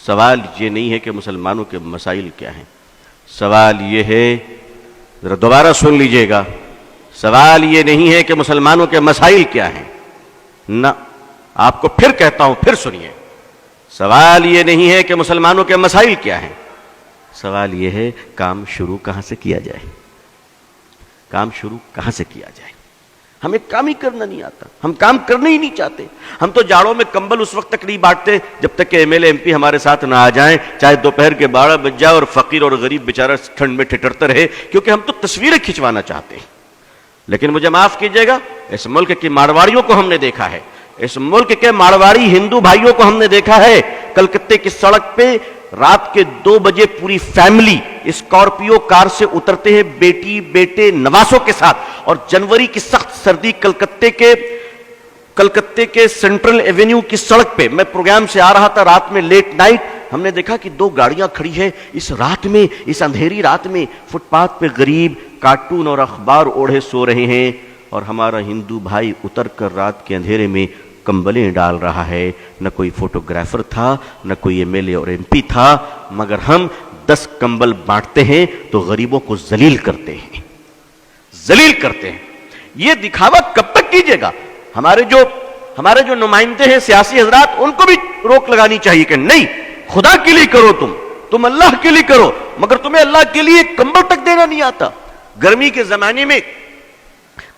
سوال یہ نہیں ہے کہ مسلمانوں کے مسائل کیا ہیں، سوال یہ ہے، ذرا دوبارہ سن لیجئے گا، سوال یہ نہیں ہے کہ مسلمانوں کے مسائل کیا ہیں، نہ، آپ کو پھر کہتا ہوں، پھر سنیے، سوال یہ نہیں ہے کہ مسلمانوں کے مسائل کیا ہیں، سوال یہ ہے کام شروع کہاں سے کیا جائے، کام شروع کہاں سے کیا جائے۔ ہمیں کام ہی کرنا نہیں آتا، ہم کام کرنا ہی نہیں چاہتے، ہم تو جاڑوں میں کمبل اس وقت تک نہیں بانٹتے جب تک کہ M L A M P ہمارے ساتھ نہ آ جائیں، چاہے دوپہر کے 12 بج جائے اور فقیر اور غریب بیچارہ ٹھنڈ میں ٹھٹرتا رہے، کیونکہ ہم تو تصویریں کھنچوانا چاہتے ہیں۔ لیکن مجھے معاف کیجیے گا، اس ملک کی مارواڑیوں کو ہم نے دیکھا ہے، اس ملک کے مارواڑی ہندو بھائیوں کو ہم نے دیکھا ہے، کلکتے کی سڑک پہ رات کے 2 بجے پوری فیملی اسکارپیو کار سے اترتے ہیں بیٹی بیٹے نواسوں کے ساتھ، اور جنوری کی سخت سردی کلکتے کے سینٹرل ایونیو کی سڑک پہ، میں پروگرام سے آ رہا تھا رات میں لیٹ نائٹ، ہم نے دیکھا کہ 2 گاڑیاں کھڑی ہیں اس رات میں، اس اندھیری رات میں، فٹ پاتھ پہ غریب کارٹون اور اخبار اوڑھے سو رہے ہیں، اور ہمارا ہندو بھائی اتر کر رات کے اندھیرے میں کمبلیں ڈال رہا ہے۔ نہ کوئی فوٹوگرافر تھا، نہ کوئی ایم ایل اے اور ایم پی تھا، مگر ہم 10 کمبل بانٹتے ہیں تو غریبوں کو ذلیل کرتے ہیں، ذلیل کرتے ہیں۔ یہ دکھاوا کب تک کیجیے گا؟ ہمارے جو نمائندے ہیں سیاسی حضرات، ان کو بھی روک لگانی چاہیے کہ نہیں، خدا کے لیے کرو، تم اللہ کے لیے کرو، مگر تمہیں اللہ کے لیے کمبل تک دینا نہیں آتا۔ گرمی کے زمانے میں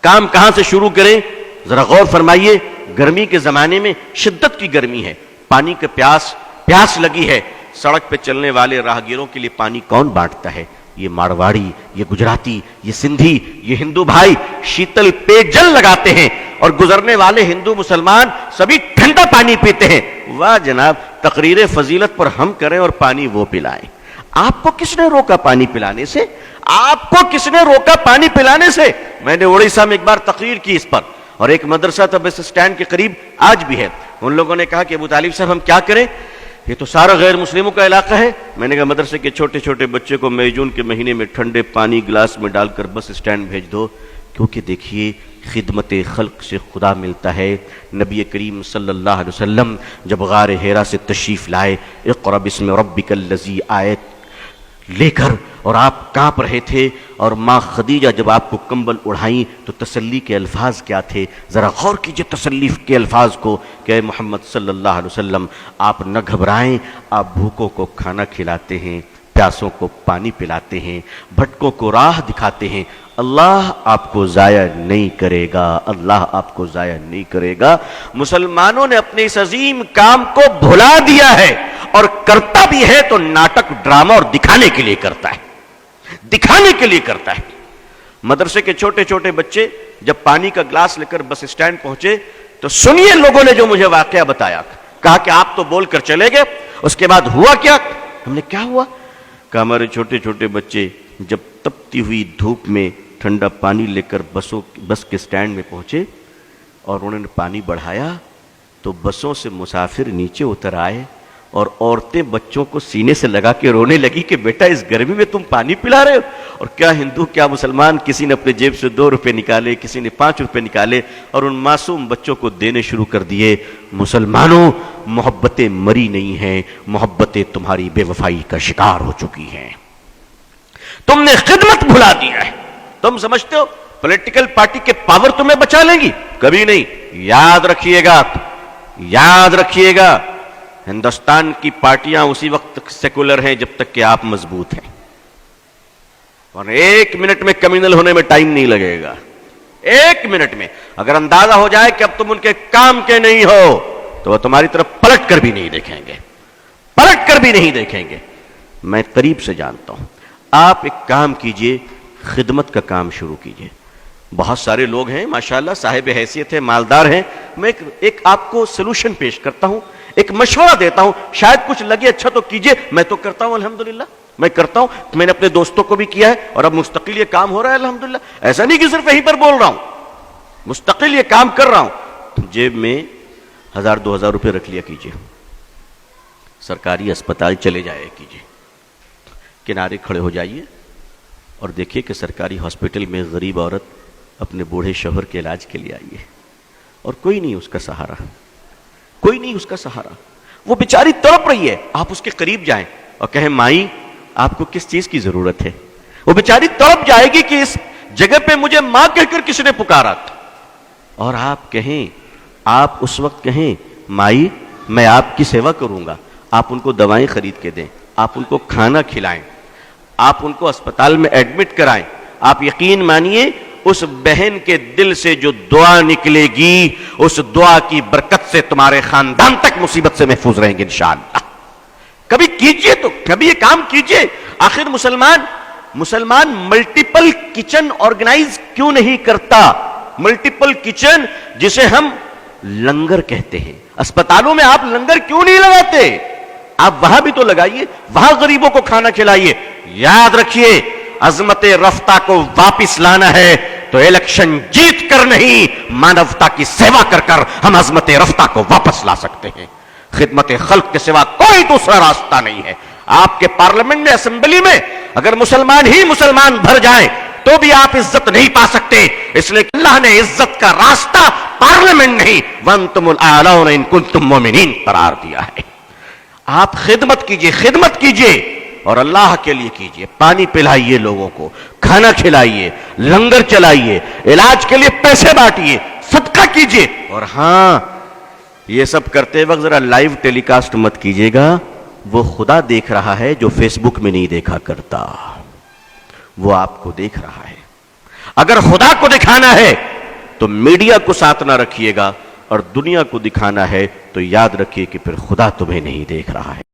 کام کہاں سے شروع کریں؟ ذرا غور فرمائیے، گرمی کے زمانے میں شدت کی گرمی ہے، پانی کا پیاس لگی ہے، سڑک پہ چلنے والے راہگیروں کے لیے پانی کون بانٹتا ہے؟ یہ مارواڑی، یہ گجراتی، یہ سندھی، یہ ہندو بھائی شیتل پے جل لگاتے ہیں، اور گزرنے والے ہندو مسلمان سبھی ٹھنڈا پانی پیتے ہیں۔ واہ جناب، تقریر فضیلت پر ہم کریں اور پانی وہ پلائیں۔ آپ کو کس نے روکا پانی پلانے سے؟ آپ کو کس نے روکا پانی پلانے سے؟ میں نے اڑیسہ میں ایک بار تقریر کی اس پر، اور ایک مدرسہ تھا بس اسٹینڈ کے قریب، آج بھی ہے، ان لوگوں نے کہا کہ ابو طالب صاحب ہم کیا کریں، یہ تو سارا غیر مسلموں کا علاقہ ہے۔ میں نے کہا مدرسے کے چھوٹے چھوٹے بچے کو مئی جون کے مہینے میں ٹھنڈے پانی گلاس میں ڈال کر بس اسٹینڈ بھیج دو، کیونکہ دیکھیے خدمت خلق سے خدا ملتا ہے۔ نبی کریم صلی اللہ علیہ وسلم جب غار حرا سے تشریف لائے، اقرأ بسم ربک الذی آیت لے کر، اور آپ کانپ رہے تھے، اور ماں خدیجہ جب آپ کو کمبل اڑھائیں تو تسلی کے الفاظ کیا تھے؟ ذرا غور کیجئے تسلی کے الفاظ کو کہ اے محمد صلی اللہ علیہ وسلم، آپ نہ گھبرائیں، آپ بھوکوں کو کھانا کھلاتے ہیں، پیاسوں کو پانی پلاتے ہیں، بھٹکوں کو راہ دکھاتے ہیں، اللہ آپ کو ضائع نہیں کرے گا، اللہ آپ کو ضائع نہیں کرے گا۔ مسلمانوں نے اپنے اس عظیم کام کو بھلا دیا ہے، اور کرتا بھی ہے تو ناٹک ڈرامہ اور دکھانے کے لیے کرتا ہے، دکھانے کے لیے کرتا ہے۔ مدرسے کے چھوٹے چھوٹے بچے جب پانی کا گلاس لے کر بس اسٹینڈ پہنچے تو سنیے لوگوں نے جو مجھے واقعہ بتایا، کہا کہ آپ تو بول کر چلے گئے، اس کے بعد ہوا کیا؟ ہم نے کیا ہوا؟ کہ ہمارے چھوٹے چھوٹے بچے جب تپتی ہوئی دھوپ میں ٹھنڈا پانی لے کر بس کے اسٹینڈ میں پہنچے اور انہوں نے پانی بڑھایا تو بسوں سے مسافر نیچے اتر آئے، اور عورتیں بچوں کو سینے سے لگا کے رونے لگی کہ بیٹا اس گرمی میں تم پانی پلا رہے ہو۔ اور کیا ہندو کیا مسلمان، کسی نے اپنے جیب سے 2 روپے نکالے، کسی نے 5 روپے نکالے، اور ان معصوم بچوں کو دینے شروع کر دیے۔ مسلمانوں، محبتیں مری نہیں ہیں، محبتیں تمہاری بے وفائی کا شکار ہو چکی ہیں، تم نے خدمت بھلا دیا ہے۔ تم سمجھتے ہو پولیٹیکل پارٹی کے پاور تمہیں بچا لیں گی؟ کبھی نہیں۔ یاد رکھیے گا، یاد رکھیے گا، ہندوستان کی پارٹیاں اسی وقت تک سیکولر ہیں جب تک کہ آپ مضبوط ہیں، اور 1 منٹ میں کمیونل ہونے میں ٹائم نہیں لگے گا۔ 1 منٹ میں اگر اندازہ ہو جائے کہ اب تم ان کے کام کے نہیں ہو تو وہ تمہاری طرف پلٹ کر بھی نہیں دیکھیں گے، پلٹ کر بھی نہیں دیکھیں گے۔ میں قریب سے جانتا ہوں، آپ ایک کام کیجئے، خدمت کا کام شروع کیجئے۔ بہت سارے لوگ ہیں ماشاءاللہ، صاحب حیثیت ہیں، مالدار ہیں، میں ایک آپ کو سلوشن پیش کرتا ہوں، ایک مشورہ دیتا ہوں، شاید کچھ لگے اچھا تو کیجئے۔ میں تو کرتا ہوں الحمدللہ، میں کرتا ہوں، میں نے اپنے دوستوں کو بھی کیا ہے، اور اب مستقل یہ کام ہو رہا ہے الحمدللہ۔ ایسا نہیں کہ صرف یہیں پر بول رہا ہوں، مستقل یہ کام کر رہا ہوں۔ جیب میں 1000-2000 روپے رکھ لیا کیجئے، سرکاری اسپتال چلے جایا کیجئے، کنارے کھڑے ہو جائیے اور دیکھیے کہ سرکاری ہاسپٹل میں غریب عورت اپنے بوڑھے شوہر کے علاج کے لیے آئی ہے، اور کوئی نہیں اس کا سہارا، کوئی نہیں اس کا سہارا۔ وہ بیچاری تڑپ رہی ہے، آپ اس کے قریب جائیں اور کہیں مائی آپ کو کس چیز کی ضرورت ہے؟ وہ بیچاری تڑپ جائے گی کہ اس جگہ پہ مجھے ماں کہہ کر کس نے پکارا تھا، اور آپ کہیں، آپ اس وقت کہیں مائی میں آپ کی سیوا کروں گا، آپ ان کو دوائیں خرید کے دیں، آپ ان کو کھانا کھلائیں، آپ ان کو اسپتال میں ایڈمٹ کرائیں، آپ یقین مانیے اس بہن کے دل سے جو دعا نکلے گی، اس دعا کی برکت سے تمہارے خاندان تک مصیبت سے محفوظ رہیں گے انشاءاللہ۔ کبھی کیجئے، تو کبھی یہ کام کیجئے۔ آخر مسلمان ملٹیپل کچن آرگنائز کیوں نہیں کرتا؟ ملٹیپل کچن جسے ہم لنگر کہتے ہیں، اسپتالوں میں آپ لنگر کیوں نہیں لگاتے؟ آپ وہاں بھی تو لگائیے، وہاں غریبوں کو کھانا کھلائیے۔ یاد رکھیے، عظمت رفتہ کو واپس لانا ہے تو الیکشن جیت کر نہیں، مانوتا کی سیوا کر کر ہم عظمت رفتہ کو واپس لا سکتے ہیں۔ خدمت خلق کے سوا کوئی دوسرا راستہ نہیں ہے۔ آپ کے پارلیمنٹ میں، اسمبلی میں اگر مسلمان ہی مسلمان بھر جائیں تو بھی آپ عزت نہیں پا سکتے، اس لیے کہ اللہ نے عزت کا راستہ پارلیمنٹ نہیں وَأَنْتُمُ الْأَعْلَوْنَ إِن كُنتُم مُؤْمِنِينَ قرار دیا ہے۔ آپ خدمت کیجئے اور اللہ کے لیے کیجئے، پانی پلائیے لوگوں کو، کھانا کھلائیے، لنگر چلائیے، علاج کے لیے پیسے بانٹیے، صدقہ کیجئے۔ اور ہاں، یہ سب کرتے وقت ذرا لائیو ٹیلی کاسٹ مت کیجئے گا، وہ خدا دیکھ رہا ہے جو فیس بک میں نہیں دیکھا کرتا، وہ آپ کو دیکھ رہا ہے۔ اگر خدا کو دکھانا ہے تو میڈیا کو ساتھ نہ رکھیے گا، اور دنیا کو دکھانا ہے تو یاد رکھیے کہ پھر خدا تمہیں نہیں دیکھ رہا ہے۔